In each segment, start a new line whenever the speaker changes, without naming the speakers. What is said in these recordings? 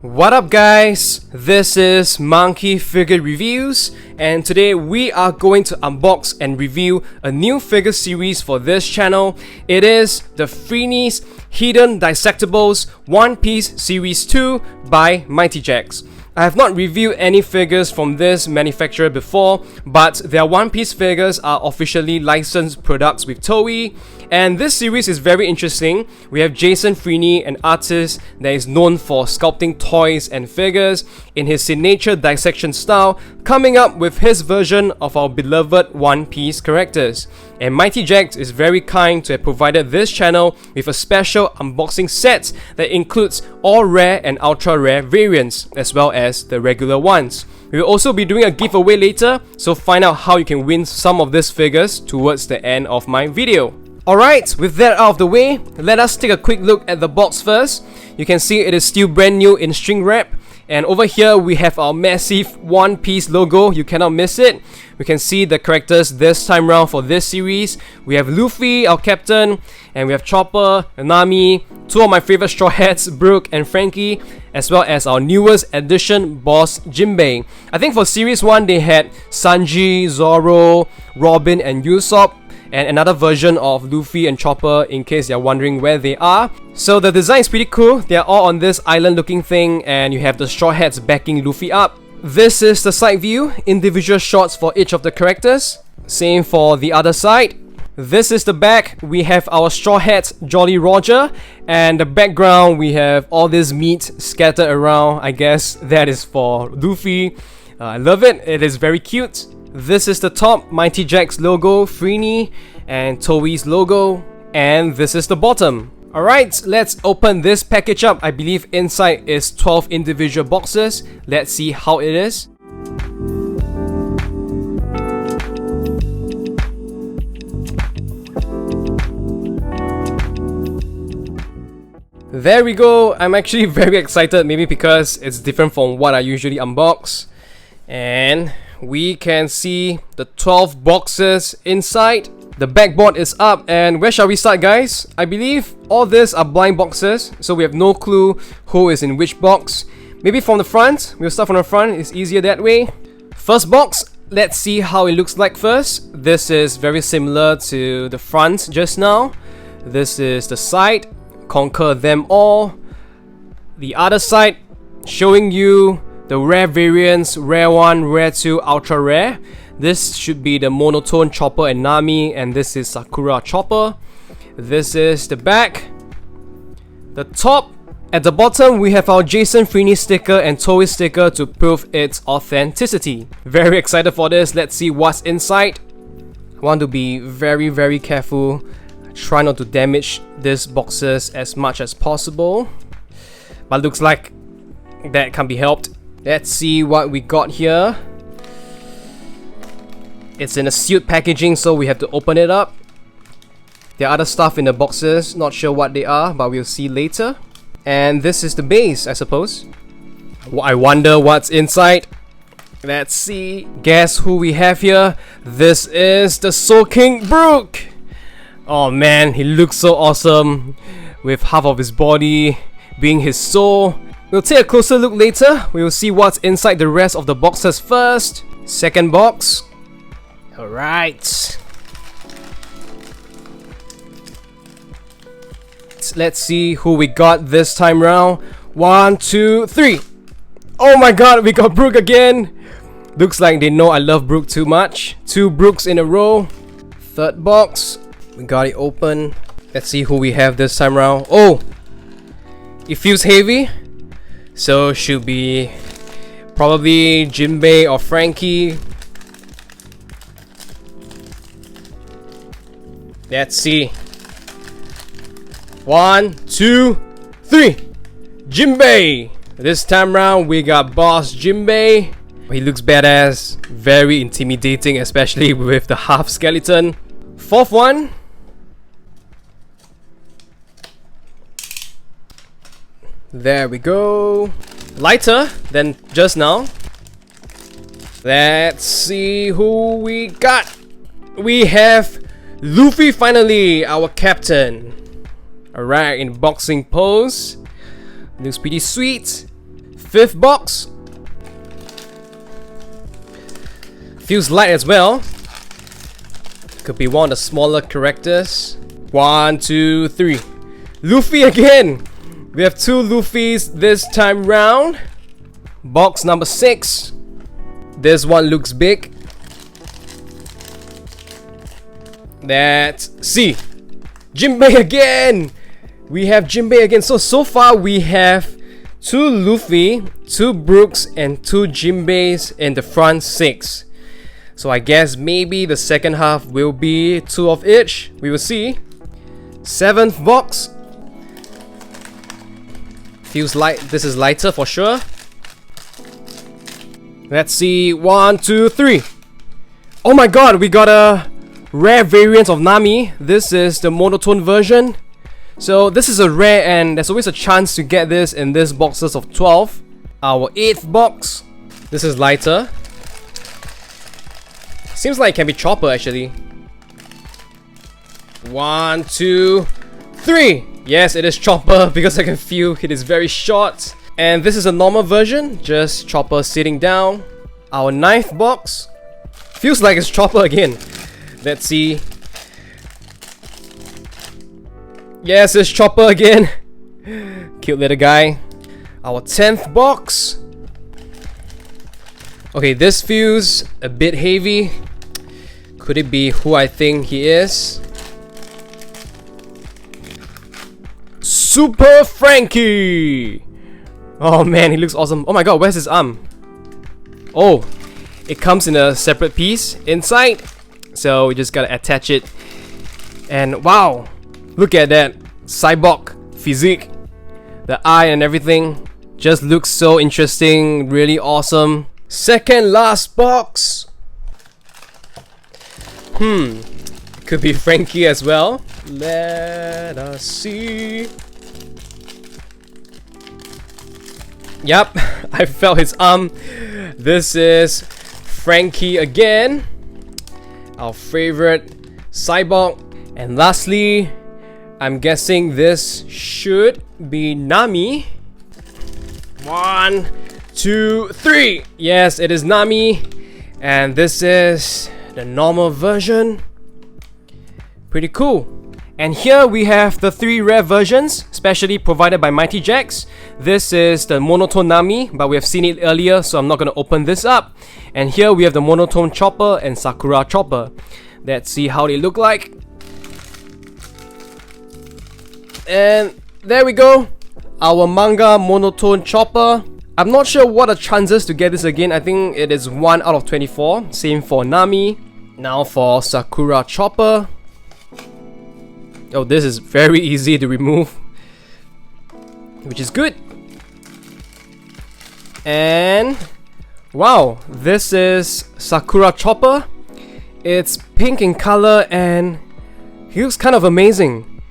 What up guys, this is Monkey Figure Reviews, and today we are going to unbox and review a new figure series for this channel. It is the Freeny's Hidden Dissectibles One Piece Series 2 by Mighty Jaxx. I have not reviewed any figures from this manufacturer before, but their One Piece figures are officially licensed products with Toei, and this series is very interesting. We have Freeny, an artist that is known for sculpting toys and figures in his signature dissection style, coming up with his version of our beloved One Piece characters. And Mighty Jaxx is very kind to have provided this channel with a special unboxing set that includes all rare and ultra rare variants, as well as the regular ones. We will also be doing a giveaway later, so find out how you can win some of these figures towards the end of my video. Alright, with that out of the way, let us take a quick look at the box first. You can see it is still brand new in string wrap. And over here we have our massive One Piece logo, you cannot miss it. We can see the characters this time round for this series. We have Luffy, our captain, and we have Chopper, Nami, two of my favorite straw hats, Brook and Franky, as well as our newest addition, boss Jinbe. I think for series 1 they had Sanji, Zoro, Robin and Usopp, and another version of Luffy and Chopper in case you're wondering where they are. So the design is pretty cool. They're all on this island looking thing, and you have the straw hats backing Luffy up. This is the side view, individual shots for each of the characters. Same for the other side. This is the back. We have our straw hat Jolly Roger, and the background we have all this meat scattered around. I guess that is for Luffy. I love it. It is very cute. This is the top, Mighty Jaxx logo, Freeny, and Toei's logo. And this is the bottom. Alright, let's open this package up. I believe inside is 12 individual boxes. Let's see how it is. There we go. I'm actually very excited, maybe because it's different from what I usually unbox. And we can see the 12 boxes inside. The backboard is up, and where shall we start, guys? I believe all these are blind boxes, so we have no clue who is in which box. Maybe from the front. We'll start from the front, it's easier that way. First box, let's see how it looks like first. This is very similar to the front just now. This is the side, conquer them all. The other side, showing you the rare variants, rare 1, rare 2, ultra rare. This should be the monotone Chopper and Nami, and this is Sakura Chopper. This is the back. The top. At the bottom, we have our Freeny sticker and Toei sticker to prove its authenticity. Very excited for this. Let's see what's inside. I want to be very careful. Try not to damage these boxes as much as possible. But looks like that can't be helped. Let's see what we got here. It's in a sealed packaging, so we have to open it up. There are other stuff in the boxes, not sure what they are, but we'll see later. And this is the base, I suppose. I wonder what's inside. Let's see. Guess who we have here? This is the Soul King Brook. Oh man, he looks so awesome with half of his body being his soul. We'll take a closer look later. We will see what's inside the rest of the boxes first. Second box. Alright. Let's see who we got this time round. 1, 2, 3. Oh my god, we got Brook again. Looks like they know I love Brook too much. 2 Brooks in a row. Third box. We got it open. Let's see who we have this time round. Oh! It feels heavy. So should be probably Jinbe or Franky. Let's see. 1, 2, 3. Jinbe. This time round we got boss Jinbe. He looks badass, very intimidating, especially with the half skeleton. Fourth one. There we go. Lighter than just now. Let's see who we got. We have Luffy finally, our captain. Alright, in boxing pose. Looks pretty sweet. Fifth box. Feels light as well. Could be one of the smaller characters. 1, 2, 3. Luffy again! We have 2 Luffys this time round. Box number 6. This one looks big. That's C. Jinbe again! We have Jinbe again. So far we have 2 Luffy, 2 Brooks, and 2 Jinbes in the front 6. So I guess maybe the second half will be 2 of each. We will see. 7th box. Feels like this is lighter for sure. Let's see. 1, 2, 3. Oh my god, we got a rare variant of Nami. This is the monotone version. So this is a rare and there's always a chance to get this in this boxes of 12. Our 8th box. This is lighter. Seems like it can be Chopper actually. 1, 2, 3. Yes, it is Chopper because I can feel it is very short. And this is a normal version, just Chopper sitting down. Our 9th box. Feels like it's Chopper again. Let's see. Yes, it's Chopper again. Cute little guy. Our 10th box. Okay, this feels a bit heavy. Could it be who I think he is? Super Franky! Oh man, he looks awesome. Oh my god, where's his arm? Oh, it comes in a separate piece inside. So we just gotta attach it. And wow, look at that cyborg physique. The eye and everything just looks so interesting, really awesome. Second last box. Could be Franky as well. Let us see. Yep, I felt his arm. This is Franky again. Our favorite cyborg. And lastly, I'm guessing this should be Nami. 1, 2, 3. Yes, it is Nami. And this is the normal version. Pretty cool. And here we have the 3 rare versions, specially provided by Mighty Jaxx. This is the monotone Nami, but we have seen it earlier, so I'm not going to open this up. And here we have the monotone Chopper and Sakura Chopper. Let's see how they look like. And there we go. Our manga monotone Chopper. I'm not sure what the chances to get this again. I think it is 1 out of 24. Same for Nami. Now for Sakura Chopper. Oh, this is very easy to remove, which is good. And wow, this is Sakura Chopper. It's pink in color and he looks kind of amazing.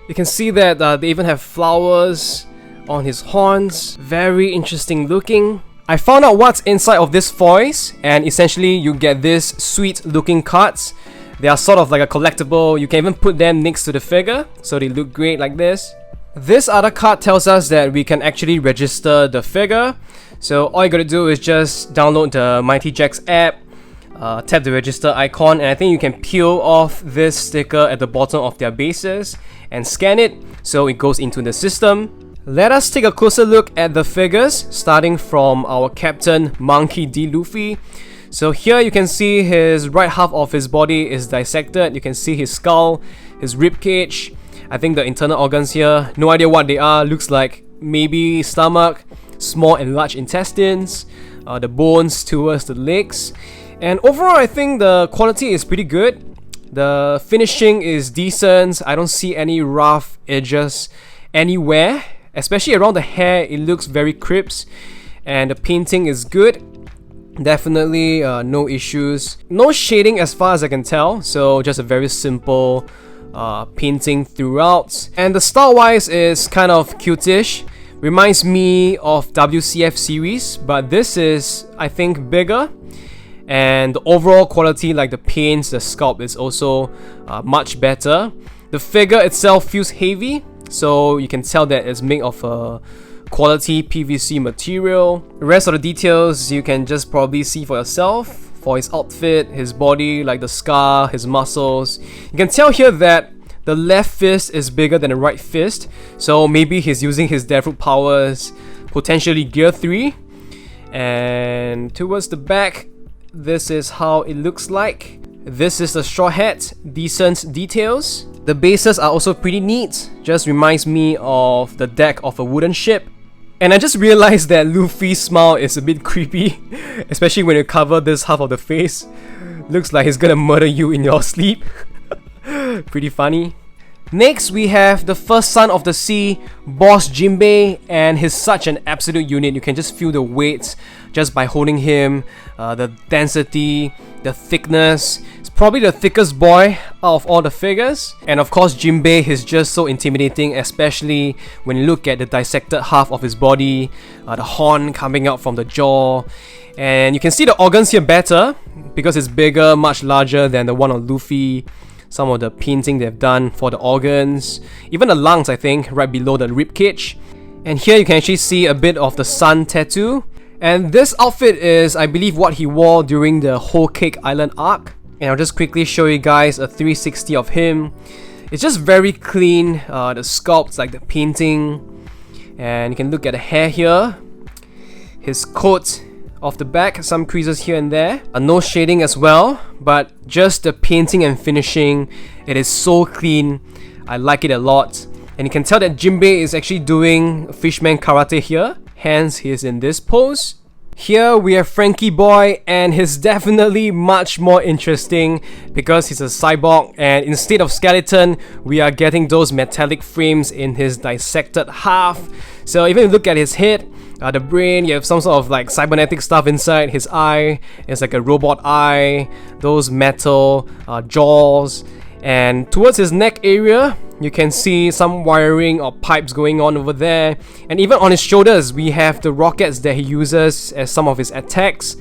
You can see that they even have flowers on his horns. Very interesting looking. I found out what's inside of this foils, and essentially you get this sweet looking cards. They are sort of like a collectible. You can even put them next to the figure, so they look great like this. This other card tells us that we can actually register the figure. So all you gotta do is just download the Mighty Jaxx app, tap the register icon, and I think you can peel off this sticker at the bottom of their bases and scan it so it goes into the system. Let us take a closer look at the figures, starting from our Captain Monkey D. Luffy. So here you can see his right half of his body is dissected. You can see his skull, his rib cage. I think the internal organs here, no idea what they are. Looks like maybe stomach, small and large intestines, the bones towards the legs. And overall, I think the quality is pretty good. The finishing is decent. I don't see any rough edges anywhere, especially around the hair. It looks very crisp, and the painting is good. Definitely no issues. No shading as far as I can tell, so just a very simple painting throughout. And the style wise is kind of cutish. Reminds me of WCF series, but this is, I think, bigger. And the overall quality, like the paints, the sculpt, is also much better. The figure itself feels heavy, so you can tell that it's made of quality PVC material. The rest of the details you can just probably see for yourself. For his outfit, his body, like the scar, his muscles. You can tell here that the left fist is bigger than the right fist, so maybe he's using his Deathroot powers, potentially Gear 3. And towards the back, this is how it looks like. This is the straw hat, decent details. The bases are also pretty neat, just reminds me of the deck of a wooden ship. And I just realized that Luffy's smile is a bit creepy, especially when you cover this half of the face. Looks like he's gonna murder you in your sleep. Pretty funny. Next, we have the first son of the sea, Boss Jinbe, and he's such an absolute unit. You can just feel the weight just by holding him, the density, the thickness. It's probably the thickest boy out of all the figures. And of course, Jinbe is just so intimidating, especially when you look at the dissected half of his body, the horn coming out from the jaw. And you can see the organs here better because it's bigger, much larger than the one on Luffy. Some of the painting they've done for the organs, even the lungs, I think, right below the ribcage. And here you can actually see a bit of the sun tattoo. And this outfit is, I believe, what he wore during the Whole Cake Island arc. And I'll just quickly show you guys a 360 of him. It's just very clean, the sculpts, like the painting. And you can look at the hair here. His coat off the back, some creases here and there. No shading as well, but just the painting and finishing, it is so clean. I like it a lot. And you can tell that Jinbe is actually doing fishman karate here, hence he is in this pose. Here we have Franky boy, and he's definitely much more interesting because he's a cyborg, and instead of skeleton, we are getting those metallic frames in his dissected half. So even if you look at his head, the brain, you have some sort of like cybernetic stuff inside. His eye is like a robot eye, those metal jaws. And towards his neck area, you can see some wiring or pipes going on over there. And even on his shoulders, we have the rockets that he uses as some of his attacks.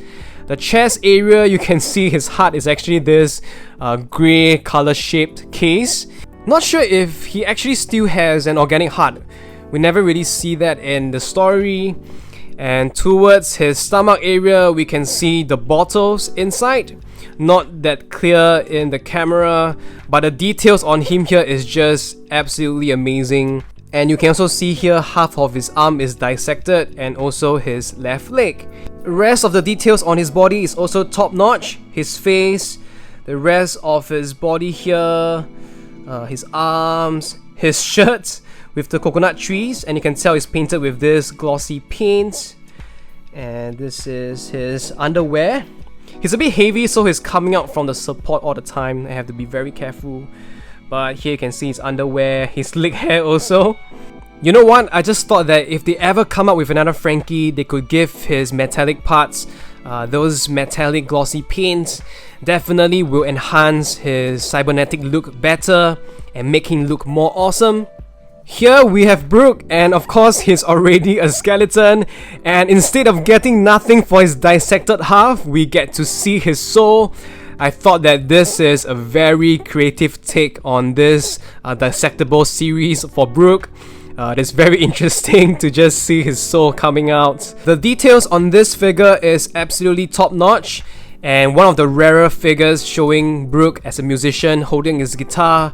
The chest area, you can see his heart is actually this grey color shaped case. Not sure if he actually still has an organic heart. We never really see that in the story. And towards his stomach area, we can see the bottles inside. Not that clear in the camera, but the details on him here is just absolutely amazing. And you can also see here half of his arm is dissected and also his left leg. The rest of the details on his body is also top notch. His face, the rest of his body here, his arms, his shirt with the coconut trees, and you can tell it's painted with this glossy paint. And this is his underwear. He's a bit heavy, so he's coming out from the support all the time. I have to be very careful. But here you can see his underwear, his leg hair also. You know what? I just thought that if they ever come up with another Franky, they could give his metallic parts, those metallic glossy paints, definitely will enhance his cybernetic look better and make him look more awesome. Here we have Brook, and of course he's already a skeleton, and instead of getting nothing for his dissected half, we get to see his soul. I thought that this is a very creative take on this Dissectibles series for Brook. It's very interesting to just see his soul coming out. The details on this figure is absolutely top notch, and one of the rarer figures showing Brook as a musician holding his guitar.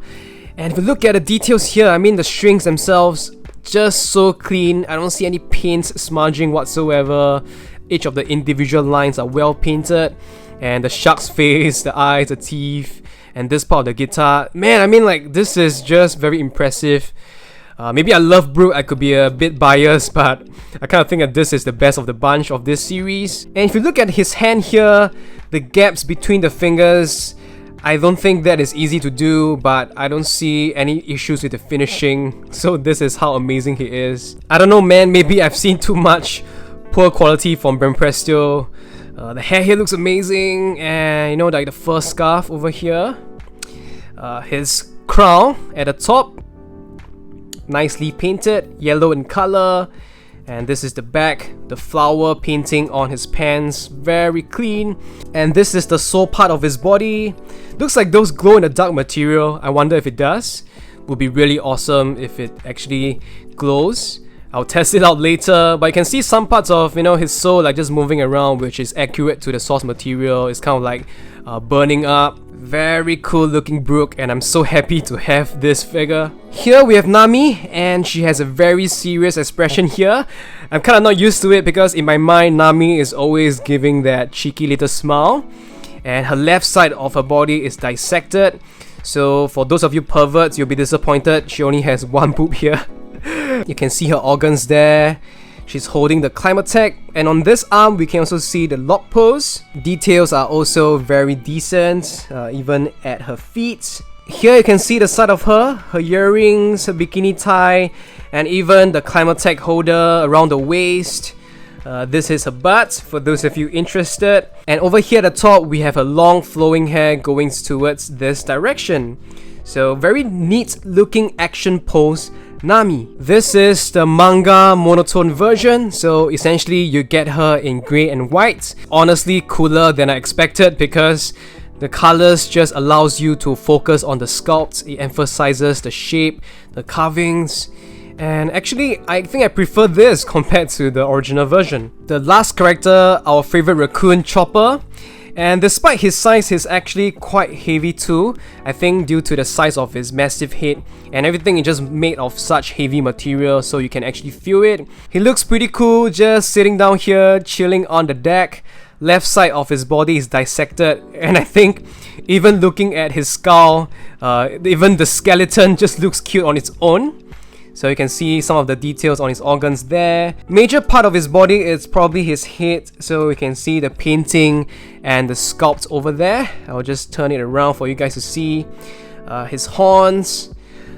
And if you look at the details here, I mean the strings themselves, just so clean. I don't see any paint smudging whatsoever. Each of the individual lines are well painted. And the shark's face, the eyes, the teeth, and this part of the guitar. Man, I mean like this is just very impressive. Maybe I love Brook, I could be a bit biased, but I kind of think that this is the best of the bunch of this series. And if you look at his hand here, the gaps between the fingers, I don't think that is easy to do, but I don't see any issues with the finishing. So this is how amazing he is. I don't know, man, maybe I've seen too much poor quality from Ben Presto. The hair here looks amazing, and you know, like the fur scarf over here. His crown at the top, nicely painted, yellow in color. And this is the back, the flower painting on his pants, very clean. And this is the sole part of his body. Looks like those glow in the dark material. I wonder if it does. Would be really awesome if it actually glows. I'll test it out later, but you can see some parts of, his soul like just moving around, which is accurate to the source material. It's kind of like burning up. Very cool looking Brook, and I'm so happy to have this figure. Here we have Nami, and she has a very serious expression here. I'm kind of not used to it because in my mind, Nami is always giving that cheeky little smile. And her left side of her body is dissected. So for those of you perverts, you'll be disappointed. She only has one boob here. You can see her organs there. She's holding the climber tech, and on this arm we can also see the lock pose. Details are also very decent, even at her feet. Here you can see the side of her earrings, her bikini tie, and even the climber tech holder around the waist. This is her butt, for those of you interested. And over here at the top, we have her long flowing hair going towards this direction. So very neat looking action pose, Nami. This is the manga monotone version, so essentially you get her in grey and white. Honestly, cooler than I expected because the colors just allows you to focus on the sculpt. It emphasizes the shape, the carvings. And actually, I think I prefer this compared to the original version. The last character, our favorite raccoon, Chopper. And despite his size, he's actually quite heavy too. I think due to the size of his massive head, and everything is just made of such heavy material, so you can actually feel it. He looks pretty cool, just sitting down here, chilling on the deck. Left side of his body is dissected, and I think even looking at his skull, even the skeleton just looks cute on its own. So you can see some of the details on his organs there. Major part of his body is probably his head, so you can see the painting and the sculpt over there. I'll just turn it around for you guys to see. His horns,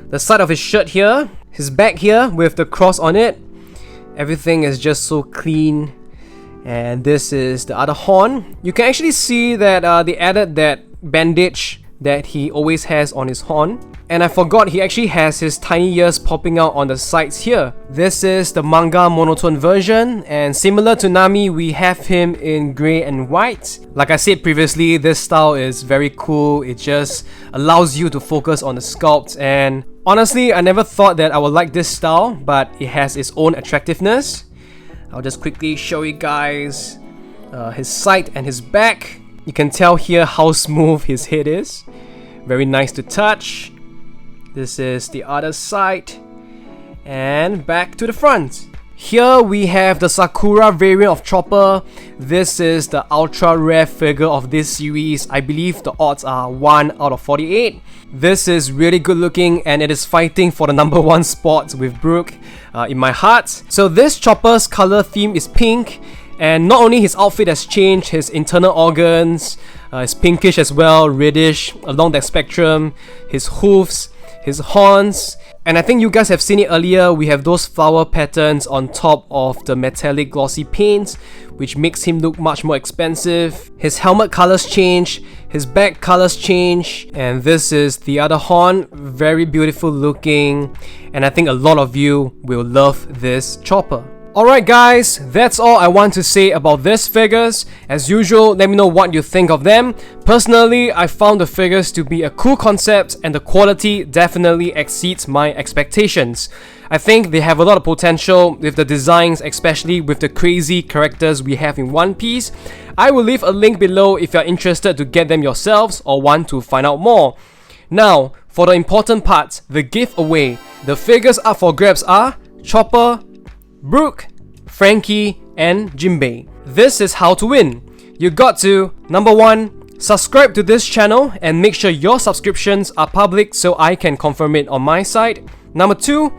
the side of his shirt here, his back here with the cross on it. Everything is just so clean. And this is the other horn. You can actually see that they added that bandage that he always has on his horn. And I forgot he actually has his tiny ears popping out on the sides here. This is the manga monotone version, and similar to Nami, we have him in grey and white. Like I said previously, this style is very cool. It just allows you to focus on the sculpt, and honestly, I never thought that I would like this style, but it has its own attractiveness. I'll just quickly show you guys his side and his back. You can tell here how smooth his head is. Very nice to touch. This is the other side, and back to the front. Here we have the Sakura variant of Chopper. This is the ultra rare figure of this series. I believe the odds are 1 out of 48. This is really good looking, and it is fighting for the #1 spot with Brook in my heart. So this Chopper's color theme is pink, and not only his outfit has changed, his internal organs is pinkish as well, reddish along that spectrum. His hoofs, his horns, and I think you guys have seen it earlier, we have those flower patterns on top of the metallic glossy paint, which makes him look much more expensive. His helmet colors change, his back colors change, and this is the other horn, very beautiful looking, and I think a lot of you will love this Chopper. Alright guys, that's all I want to say about these figures. As usual, let me know what you think of them. Personally, I found the figures to be a cool concept, and the quality definitely exceeds my expectations. I think they have a lot of potential with the designs, especially with the crazy characters we have in One Piece. I will leave a link below if you're interested to get them yourselves or want to find out more. Now, for the important part, the giveaway. The figures up for grabs are Chopper, Brook, Franky, and Jinbe. This is how to win. You got to, number 1, subscribe to this channel and make sure your subscriptions are public so I can confirm it on my side. Number 2,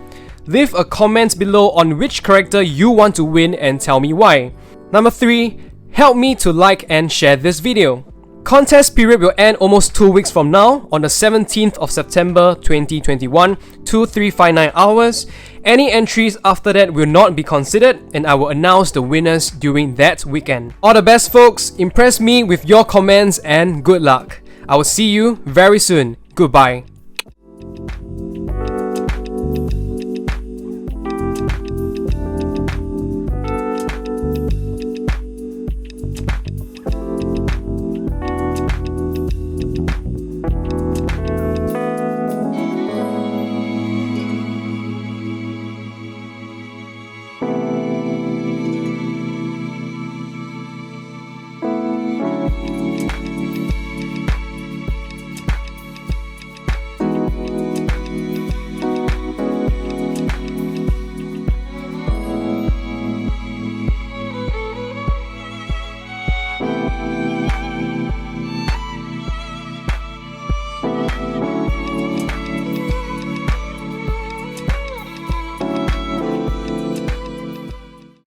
leave a comment below on which character you want to win and tell me why. Number 3, help me to like and share this video. Contest period will end almost 2 weeks from now on the 17th of September 2021, 2359 hours. Any entries after that will not be considered, and I will announce the winners during that weekend. All the best folks, impress me with your comments and good luck. I will see you very soon. Goodbye.